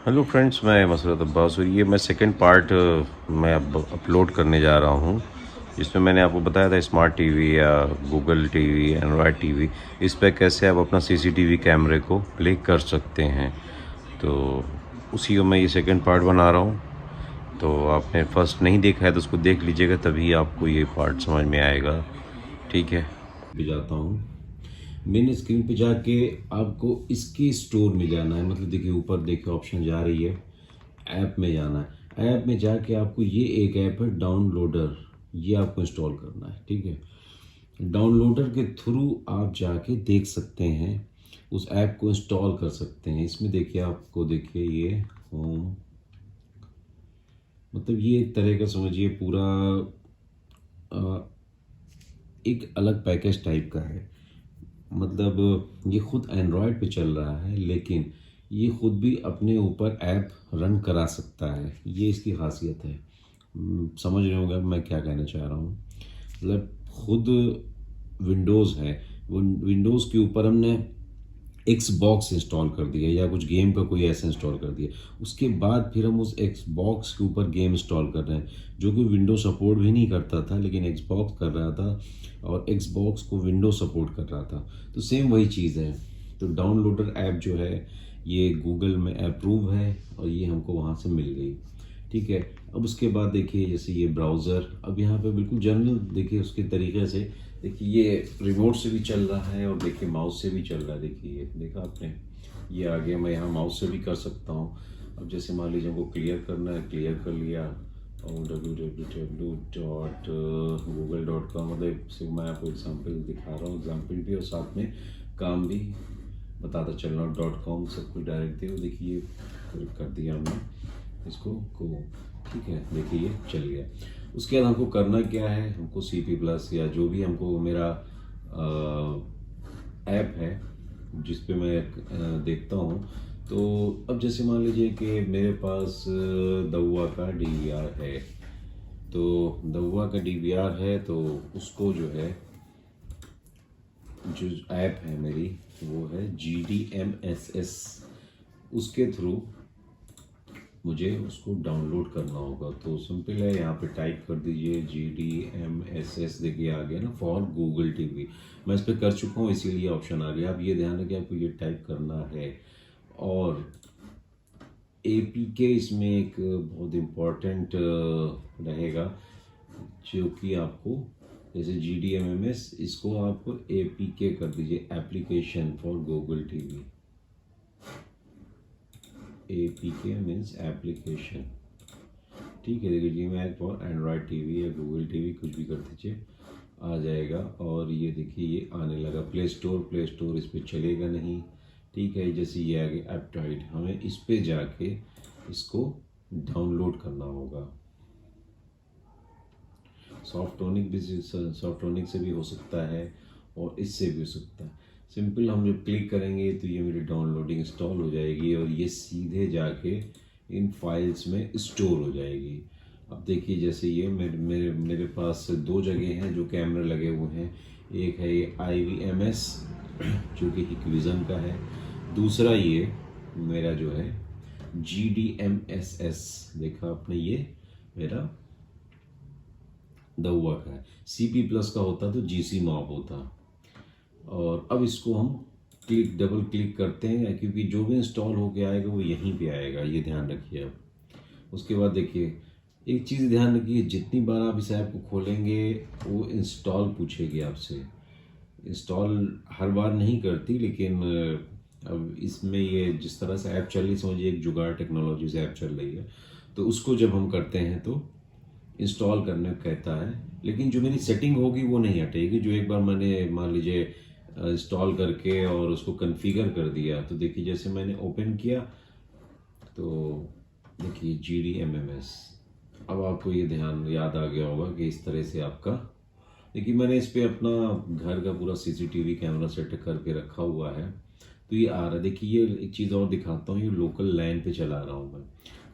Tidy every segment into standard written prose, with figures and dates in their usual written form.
Hello friends, मैं मसरत अब्बास और ये मैं सेकंड पार्ट मैं अब अपलोड करने जा रहा हूँ, जिसमें मैंने आपको बताया था स्मार्ट टीवी या गूगल टीवी, एंड्रॉयड टीवी, इस पे कैसे आप अपना सीसीटीवी कैमरे को प्ले कर सकते हैं। तो उसी को मैं ये सेकंड पार्ट बना रहा हूँ। तो आपने फर्स्ट नहीं देखा है तो उसको देख लीजिएगा, तभी आपको ये पार्ट समझ में आएगा। ठीक है, पे जाता हूँ। मेन स्क्रीन पे जाके आपको इसके स्टोर में जाना है, मतलब देखिए ऊपर देखिए ऑप्शन जा रही है, ऐप में जाना है। ऐप में जाके आपको ये एक ऐप है डाउनलोडर, ये आपको इंस्टॉल करना है। ठीक है, डाउनलोडर के थ्रू आप जाके देख सकते हैं, उस ऐप को इंस्टॉल कर सकते हैं। इसमें देखिए आपको देखिए ये होम, मतलब ये एक तरह का समझिए पूरा एक अलग पैकेज टाइप का है। मतलब ये खुद एंड्रॉयड पे चल रहा है, लेकिन ये खुद भी अपने ऊपर ऐप रन करा सकता है। ये इसकी खासियत है। समझ रहे होंगे मैं क्या कहना चाह रहा हूँ। मतलब खुद विंडोज़ है, विंडोज़ के ऊपर हमने एक्स बॉक्स इंस्टॉल कर दिया या कुछ गेम का कोई ऐसा इंस्टॉल कर दिया, उसके बाद फिर हम उस एक्स बॉक्स के ऊपर गेम इंस्टॉल कर रहे हैं, जो कि विंडो सपोर्ट भी नहीं करता था, लेकिन एक्स बॉक्स कर रहा था और एक्स बॉक्स को विंडो सपोर्ट कर रहा था। तो सेम वही चीज़ है। तो डाउनलोडर ऐप जो है ये गूगल में अप्रूव है और ये हमको वहाँ से मिल गई। ठीक है, अब उसके बाद देखिए जैसे ये ब्राउज़र, अब यहाँ पे बिल्कुल जनरल देखिए उसके तरीके से देखिए ये रिमोट से भी चल रहा है और देखिए माउस से भी चल रहा है। देखिए ये देखा आपने, ये आ गया। मैं यहाँ माउस से भी कर सकता हूँ। अब जैसे मान लीजिए हमको क्लियर करना है, क्लियर कर लिया और www.google.com, मतलब सिर्फ मैं आपको एग्जाम्पल दिखा रहा हूँ, एग्जाम्पल भी और साथ में काम भी बताता चल रहा हूँ। .com सब कुछ डायरेक्ट दे, देखिए कर दिया हमने इसको को। ठीक है, देखिए ये चल गया। उसके बाद हमको करना क्या है, हमको CP+ या जो भी हमको मेरा ऐप है जिस पे मैं देखता हूँ। तो अब जैसे मान लीजिए कि मेरे पास दउआ का DVR है, तो दउआ का DVR है, तो उसको जो है जो ऐप है मेरी वो है GDMSS, उसके थ्रू मुझे उसको डाउनलोड करना होगा। तो सिंपल है, यहाँ पे टाइप कर दीजिए GDMSS, देखिए आ गया ना, फॉर गूगल टीवी। मैं इस पर कर चुका हूँ इसीलिए ऑप्शन आ गया। अब ये ध्यान रखिए आपको ये टाइप करना है और APK इसमें एक बहुत इम्पोर्टेंट रहेगा, जो कि आपको जैसे GDMMS, इसको आप APK कर दीजिए, application for Google TV. APK means application. ठीक है, देखिए GMAC फॉर एंड्रॉयड टीवी या गूगल टीवी, कुछ भी कर दीजिए, आ जाएगा। और ये देखिए ये आने लगा। प्ले स्टोर इस पर चलेगा नहीं। ठीक है, जैसे ये आ गया एप्टाइड, हमें इस पे जाके इसको डाउनलोड करना होगा। सॉफ्टोनिक से भी हो सकता है और इससे भी हो सकता है। सिंपल हम जब क्लिक करेंगे तो ये मेरी डाउनलोडिंग इंस्टॉल हो जाएगी और ये सीधे जाके इन फाइल्स में स्टोर हो जाएगी। अब देखिए जैसे ये मेरे पास दो जगह हैं जो कैमरे लगे हुए हैं। एक है ये IVMS जो कि हिकविज़न का है, दूसरा ये मेरा जो है GDMSS, देखा आपने, ये मेरा दउआ का है। CP+ का होता तो GC मॉब होता। और अब इसको हम डबल क्लिक करते हैं, क्योंकि जो भी इंस्टॉल होके आएगा वो यहीं पे आएगा, ये ध्यान रखिए आप। उसके बाद देखिए एक चीज़ ध्यान रखिए, जितनी बार आप इस ऐप को खोलेंगे वो इंस्टॉल पूछेगी आपसे। इंस्टॉल हर बार नहीं करती, लेकिन अब इसमें ये जिस तरह से ऐप चल रही, समझिए एक जुगाड़ टेक्नोलॉजी से ऐप चल रही है, तो उसको जब हम करते हैं तो इंस्टॉल करने को कहता है। लेकिन जो मेरी सेटिंग होगी वो नहीं हटेगी। जो एक बार मैंने मान लीजिए इंस्टॉल करके और उसको कॉन्फ़िगर कर दिया, तो देखिए जैसे मैंने ओपन किया तो देखिए GDMMS। अब आपको ये ध्यान याद आ गया होगा कि इस तरह से आपका, देखिए मैंने इस पे अपना घर का पूरा CCTV कैमरा सेट करके रखा हुआ है, तो ये आ रहा है। देखिए ये एक चीज़ और दिखाता हूँ, ये लोकल लैन पे चला रहा हूँ मैं।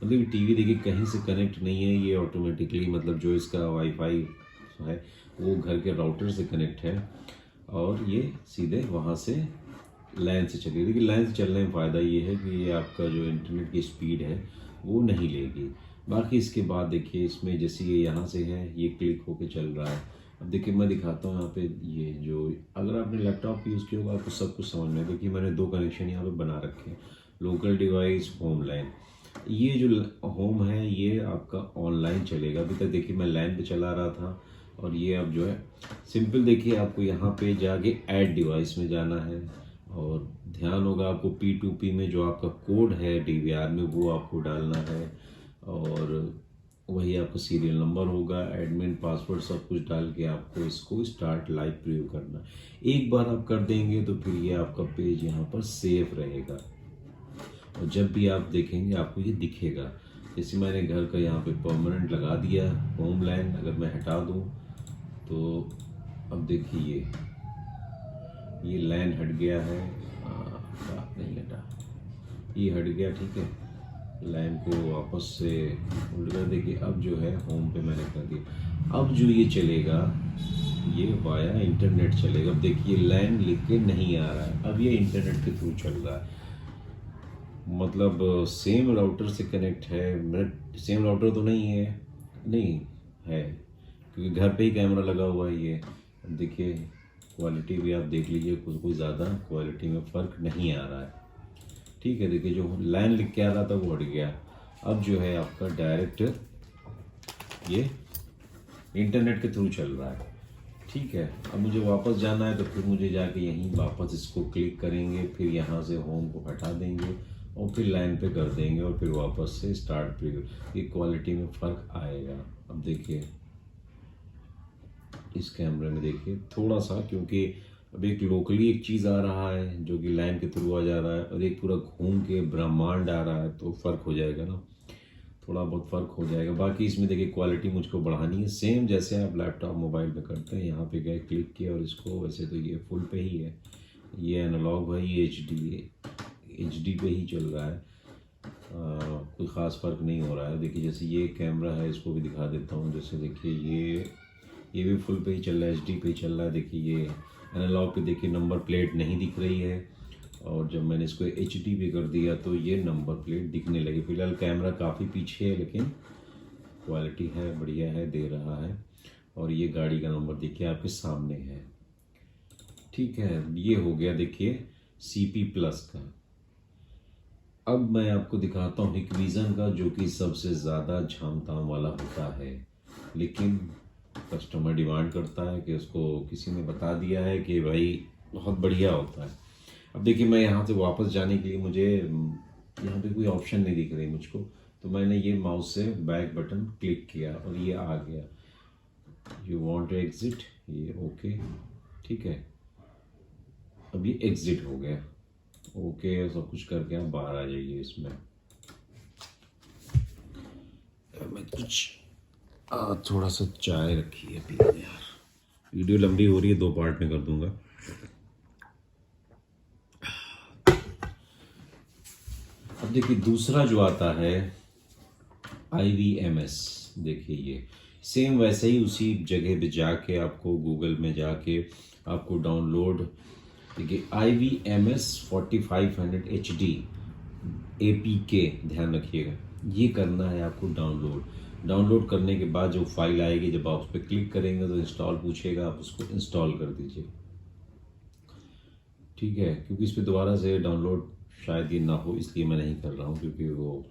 मतलब टीवी देखिए कहीं से कनेक्ट नहीं है, ये ऑटोमेटिकली, मतलब जो इसका वाईफाई है वो घर के राउटर से कनेक्ट है और ये सीधे वहाँ से लैन से चलेगी। देखिए लैन से चलने में फ़ायदा ये है कि ये आपका जो इंटरनेट की स्पीड है वो नहीं लेगी। बाकी इसके बाद देखिए इसमें जैसे ये यहाँ से है ये क्लिक होके चल रहा है। अब देखिए मैं दिखाता हूँ यहाँ पे, ये जो अगर आपने लैपटॉप यूज़ किया होगा आपको सब कुछ समझ में। देखिए मैंने 2 कनेक्शन यहाँ पे बना रखे हैं, लोकल डिवाइस, होम लैन। ये जो होम है ये आपका ऑनलाइन चलेगा। अभी तक देखिए मैं लैन पे चला रहा था और ये अब जो है सिंपल, देखिए आपको यहाँ पे जाके ऐड डिवाइस में जाना है और ध्यान होगा आपको P2P में जो आपका कोड है DVR में वो आपको डालना है और वही आपका सीरियल नंबर होगा, एडमिन पासवर्ड सब कुछ डाल के आपको इसको स्टार्ट लाइव प्रीव्यू करना। एक बार आप कर देंगे तो फिर ये आपका पेज यहाँ पर सेफ रहेगा और जब भी आप देखेंगे आपको ये दिखेगा। जैसे मैंने घर का यहाँ पे परमानेंट लगा दिया होम लाइन, अगर मैं हटा दूँ तो अब देखिए ये लाइन हट गया है, नहीं हटा, ये हट गया, ठीक है। लाइन को वापस से उल्ट कर देखिए, अब जो है होम पे मैंने कर दिया। अब जो ये चलेगा ये वाया इंटरनेट चलेगा। अब देखिए लाइन लिख के नहीं आ रहा है, अब ये इंटरनेट के थ्रू चल रहा है। मतलब सेम राउटर से कनेक्ट है, मेरा सेम राउटर तो नहीं है, नहीं है क्योंकि घर पे ही कैमरा लगा हुआ है ये। अब देखिए क्वालिटी भी आप देख लीजिए, कोई ज़्यादा क्वालिटी में फ़र्क नहीं आ रहा है, ठीक है। देखिए जो लाइन लिख के आ रहा था वो हट गया। अब जो है आपका डायरेक्ट ये इंटरनेट के थ्रू चल रहा है, ठीक है। अब मुझे वापस जाना है तो फिर मुझे जाके यहीं वापस इसको क्लिक करेंगे, फिर यहाँ से होम को हटा देंगे और फिर लाइन पे कर देंगे और फिर वापस से स्टार्ट प्रीव्यू। ये क्वालिटी में फ़र्क आएगा। अब देखिए इस कैमरे में देखिए थोड़ा सा, क्योंकि अब एक लोकली एक चीज़ आ रहा है जो कि लाइन के थ्रू आ जा रहा है और एक पूरा घूम के ब्रह्मांड आ रहा है, तो फ़र्क हो जाएगा ना, थोड़ा बहुत फ़र्क हो जाएगा। बाकी इसमें देखिए क्वालिटी मुझको बढ़ानी है, सेम जैसे आप लैपटॉप मोबाइल पे करते हैं। यहाँ पे गए क्लिक किया और इसको, वैसे तो ये फुल पे ही है, ये एनालॉग है, ये HD पे ही चल रहा है, कोई ख़ास फ़र्क नहीं हो रहा है। देखिए जैसे ये कैमरा है, इसको भी दिखा देता हूँ। जैसे देखिए ये भी फुल पे ही चल रहा है, HD पे ही चल रहा है। देखिए ये एनालॉग पे देखिए नंबर प्लेट नहीं दिख रही है और जब मैंने इसको HD पे कर दिया तो ये नंबर प्लेट दिखने लगी। फिलहाल कैमरा काफ़ी पीछे है लेकिन क्वालिटी है, बढ़िया है, दे रहा है। और ये गाड़ी का नंबर देखिए आपके सामने है, ठीक है। ये हो गया देखिए CP+ का। अब मैं आपको दिखाता हूँ हिकविज़न का, जो कि सबसे ज़्यादा झामताम वाला होता है, लेकिन कस्टमर डिमांड करता है कि उसको किसी ने बता दिया है कि भाई बहुत बढ़िया होता है। अब देखिए मैं यहाँ से वापस जाने के लिए मुझे यहाँ पे कोई ऑप्शन नहीं दिख रही मुझको, तो मैंने ये माउस से बैक बटन क्लिक किया और ये आ गया, यू वांट टू एग्जिट, ये ओके, ठीक है। अब ये एग्जिट हो गया, ओके, सब कुछ करके आप बाहर आ जाइए। इसमें मैं कुछ थोड़ा सा चाय रखी है पीने यार, वीडियो लंबी हो रही है, 2 पार्ट में कर दूंगा। अब देखिए दूसरा जो आता है IVMS, देखिए ये सेम वैसे ही उसी जगह पे जाके आपको गूगल में जाके आपको डाउनलोड, देखिए IVMS 4500 HD APK, ध्यान रखिएगा, ये करना है आपको डाउनलोड करने के बाद जो फाइल आएगी, जब आप उस पर क्लिक करेंगे तो इंस्टॉल पूछेगा, आप उसको इंस्टॉल कर दीजिए, ठीक है। क्योंकि इस पर दोबारा से डाउनलोड शायद ये ना हो, इसलिए मैं नहीं कर रहा हूँ, क्योंकि वो,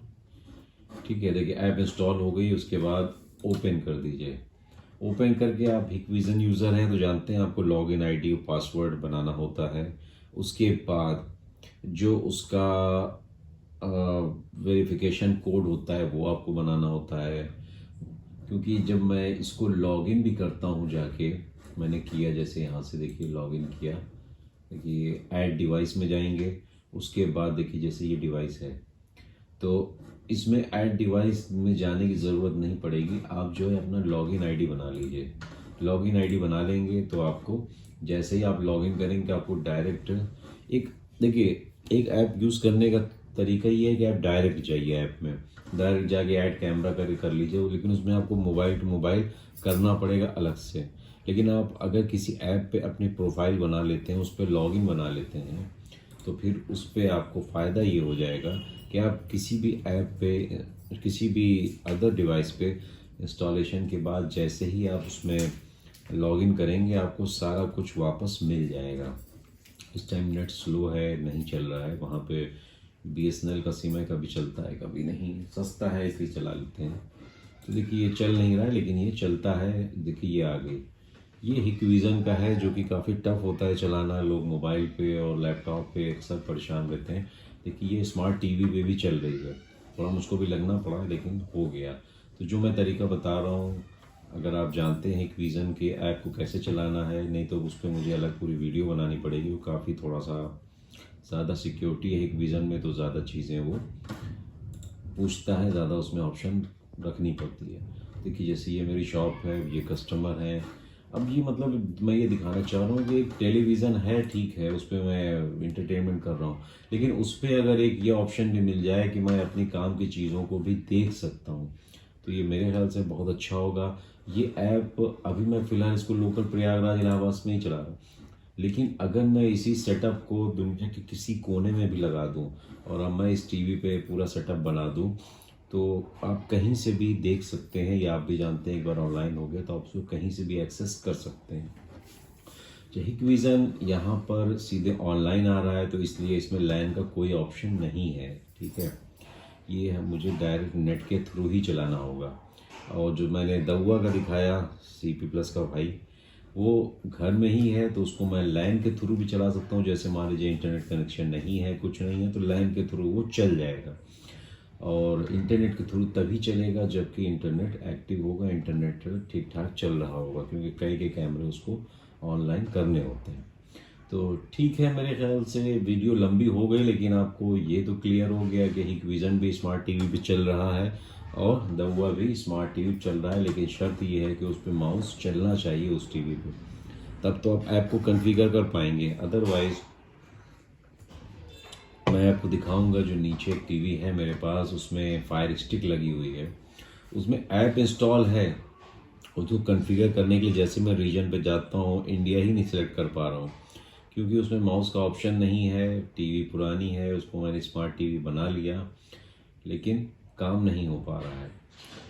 ठीक है। देखिए ऐप इंस्टॉल हो गई, उसके बाद ओपन कर दीजिए। ओपन करके आप हिकविज़न यूज़र हैं तो जानते हैं आपको लॉगिन ID और पासवर्ड बनाना होता है। उसके बाद जो उसका वेरिफिकेशन कोड होता है वो आपको बनाना होता है, क्योंकि जब मैं इसको लॉगिन भी करता हूँ जाके, मैंने किया जैसे यहाँ से देखिए लॉगिन किया, देखिए ऐड डिवाइस में जाएंगे, उसके बाद देखिए जैसे ये डिवाइस है तो इसमें ऐड डिवाइस में जाने की ज़रूरत नहीं पड़ेगी, आप जो है अपना लॉगिन ID बना लीजिए। लॉगिन ID बना लेंगे तो आपको जैसे ही आप लॉगिन करेंगे आपको डायरेक्ट एक, देखिए एक ऐप यूज़ करने का तरीका ये है कि आप डायरेक्ट जाइए ऐप में, डायरेक्ट जाके ऐड कैमरा करके कर लीजिए, लेकिन उसमें आपको मोबाइल टू मोबाइल करना पड़ेगा अलग से। लेकिन आप अगर किसी ऐप पे अपनी प्रोफाइल बना लेते हैं, उस पर लॉगिन बना लेते हैं, तो फिर उस पे आपको फ़ायदा ये हो जाएगा कि आप किसी भी ऐप पे, किसी भी अदर डिवाइस पे इंस्टॉलेशन के बाद जैसे ही आप उसमें लॉगिन करेंगे आपको सारा कुछ वापस मिल जाएगा। इस टाइम नेट स्लो है, नहीं चल रहा है, वहाँ पे BSNL का सिम है, कभी चलता है कभी नहीं, सस्ता है इसलिए चला लेते हैं। तो देखिए ये चल नहीं रहा है लेकिन ये चलता है। देखिए ये आ गई, ये हिकविज़न का है जो कि काफ़ी टफ होता है चलाना, लोग मोबाइल पे और लैपटॉप पे अक्सर परेशान रहते हैं। देखिए ये स्मार्ट टीवी पे भी चल रही है, थोड़ा मुझको भी लगना पड़ा लेकिन हो गया। तो जो मैं तरीका बता रहा हूँ, अगर आप जानते हैं हिकविज़न के ऐप को कैसे चलाना है, नहीं तो उस पर मुझे अलग पूरी वीडियो बनानी पड़ेगी, वो काफ़ी थोड़ा सा ज़्यादा सिक्योरिटी है हिकविज़न में, तो ज़्यादा चीज़ें वो पूछता है, ज़्यादा उसमें ऑप्शन रखनी पड़ती है। देखिए जैसे ये मेरी शॉप है, ये कस्टमर हैं। अब ये मतलब मैं ये दिखाना चाह रहा हूँ कि एक टेलीविज़न है, ठीक है, उस पर मैं इंटरटेनमेंट कर रहा हूँ, लेकिन उस पर अगर एक ये ऑप्शन भी मिल जाए कि मैं अपनी काम की चीज़ों को भी देख सकता हूँ, तो ये मेरे ख्याल से बहुत अच्छा होगा। ये ऐप अभी मैं फ़िलहाल इसको लोकल प्रयागराज इलाहाबाद में ही चला रहा हूँ, लेकिन अगर मैं इसी सेटअप को दुनिया के किसी कोने में भी लगा दूं और अब मैं इस टीवी पे पूरा सेटअप बना दूं, तो आप कहीं से भी देख सकते हैं। ये आप भी जानते हैं, एक बार ऑनलाइन हो गया तो आप उसको कहीं से भी एक्सेस कर सकते हैं। हिकविज़न यहाँ पर सीधे ऑनलाइन आ रहा है तो इसलिए इसमें लैन का कोई ऑप्शन नहीं है, ठीक है। ये मुझे डायरेक्ट नेट के थ्रू ही चलाना होगा। और जो मैंने दउआ का दिखाया CP+ का भाई, वो घर में ही है तो उसको मैं लैन के थ्रू भी चला सकता हूँ। जैसे मान लीजिए इंटरनेट कनेक्शन नहीं है, कुछ नहीं है, तो लैन के थ्रू वो चल जाएगा। और इंटरनेट के थ्रू तभी चलेगा जबकि इंटरनेट एक्टिव होगा, इंटरनेट ठीक ठाक चल रहा होगा, क्योंकि कई के कैमरे उसको ऑनलाइन करने होते हैं। तो ठीक है, मेरे ख्याल से वीडियो लंबी हो गई, लेकिन आपको ये तो क्लियर हो गया कि हिकविज़न भी स्मार्ट टीवी पे चल रहा है और दउआ भी स्मार्ट टीवी चल रहा है, लेकिन शर्त ये है कि उस पर माउस चलना चाहिए उस टीवी पे, तब तो आप ऐप को कॉन्फ़िगर कर पाएंगे। अदरवाइज़ मैं आपको दिखाऊंगा, जो नीचे एक टीवी है मेरे पास, उसमें फायर स्टिक लगी हुई है, उसमें ऐप इंस्टॉल है। उसको कॉन्फ़िगर करने के लिए जैसे मैं रीजन पे जाता हूँ, इंडिया ही नहीं सेलेक्ट कर पा रहा हूँ, क्योंकि उसमें माउस का ऑप्शन नहीं है। टीवी पुरानी है, उसको मैंने स्मार्ट टीवी बना लिया, लेकिन काम नहीं हो पा रहा है।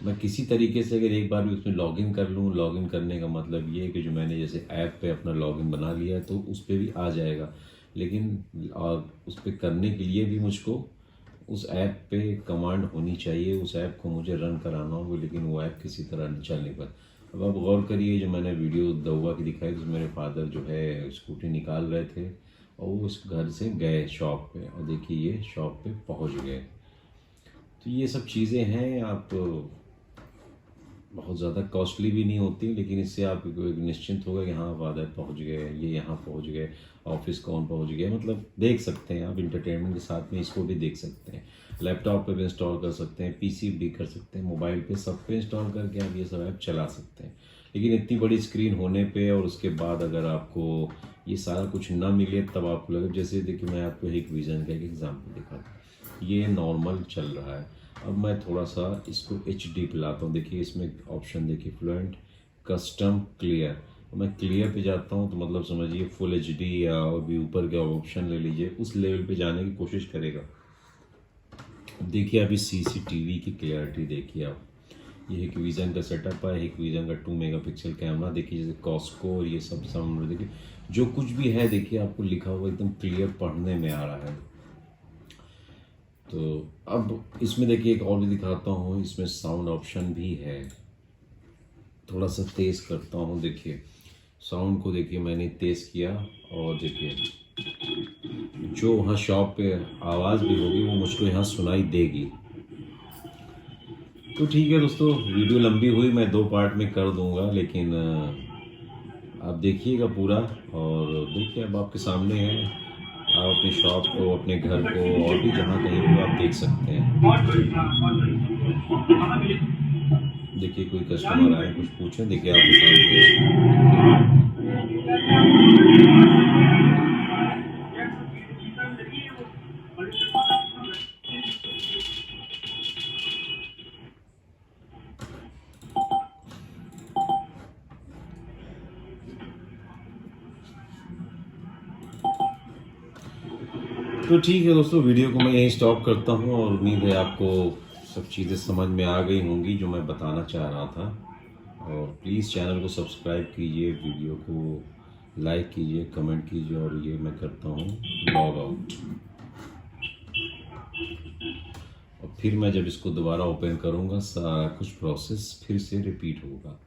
मैं किसी तरीके से अगर एक बार भी उसमें लॉगिन कर लूँ, लॉगिन करने का मतलब ये है कि जो मैंने जैसे ऐप पे अपना लॉगिन बना लिया है तो उस पर भी आ जाएगा, लेकिन और उस पर करने के लिए भी मुझको उस ऐप पे कमांड होनी चाहिए, उस ऐप को मुझे रन कराना होगा, लेकिन वो ऐप किसी तरह नहीं चलने पर। अब आप गौर करिए, जो मैंने वीडियो दउआ की दिखाई तो मेरे फादर जो है स्कूटी निकाल रहे थे और वो उस घर से गए शॉप पे, और देखिए ये शॉप पे पहुंच गए। तो ये सब चीज़ें हैं, आप बहुत ज़्यादा कॉस्टली भी नहीं होती, लेकिन इससे आप एक निश्चिंत होगा कि हाँ फादर पहुंच गए, ये यहाँ पहुंच गए, ऑफिस कौन पहुंच गया, मतलब देख सकते हैं आप। इंटरटेनमेंट के साथ में इसको भी देख सकते हैं, लैपटॉप पे भी इंस्टॉल कर सकते हैं, PC भी कर सकते हैं, मोबाइल पे सब पे इंस्टॉल करके आप ये सब ऐप चला सकते हैं। लेकिन इतनी बड़ी स्क्रीन होने पे और उसके बाद अगर आपको ये सारा कुछ ना मिले तब आपको लगे, जैसे देखिए मैं आपको हिकविज़न का एक एग्जाम्पल दिखाता हूँ, ये नॉर्मल चल रहा है। अब मैं थोड़ा सा इसको HD पे लाता हूँ। देखिए इसमें ऑप्शन देखिए, फ्लुएंट, कस्टम, क्लियर। मैं क्लियर पे जाता हूँ तो मतलब समझिए फुल HD या अभी ऊपर का ऑप्शन ले लीजिए, उस लेवल पे जाने की कोशिश करेगा। देखिए अभी CCTV की क्लियरिटी देखिए आप, ये हिकविज़न का सेटअप है, हिकविज़न का 2 मेगापिक्सल कैमरा। देखिए जैसे कॉस्को और ये सब साउंड, देखिए जो कुछ भी है देखिए आपको लिखा हुआ एकदम क्लियर पढ़ने में आ रहा है। तो अब इसमें देखिए एक और भी दिखाता हूँ, इसमें साउंड ऑप्शन भी है, थोड़ा सा तेज़ करता हूँ। देखिए साउंड को देखिए मैंने तेज़ किया और देखिए जो वहाँ शॉप पे आवाज़ भी होगी वो मुझको यहाँ सुनाई देगी। तो ठीक है दोस्तों, वीडियो लंबी हुई, मैं 2 पार्ट में कर दूंगा, लेकिन आप देखिएगा पूरा। और देखिए अब आपके सामने है, आप अपनी शॉप को, अपने घर को और भी जहाँ कहीं भी आप देख सकते हैं। देखिए कोई कस्टमर आए, कुछ पूछें, देखिए आपके सामने तो ठीक है दोस्तों, वीडियो को मैं यहीं स्टॉप करता हूँ और उम्मीद है आपको सब चीज़ें समझ में आ गई होंगी जो मैं बताना चाह रहा था। और प्लीज़ चैनल को सब्सक्राइब कीजिए, वीडियो को लाइक कीजिए, कमेंट कीजिए, और ये मैं करता हूँ लॉग आउट। और फिर मैं जब इसको दोबारा ओपन करूँगा सारा कुछ प्रोसेस फिर से रिपीट होगा।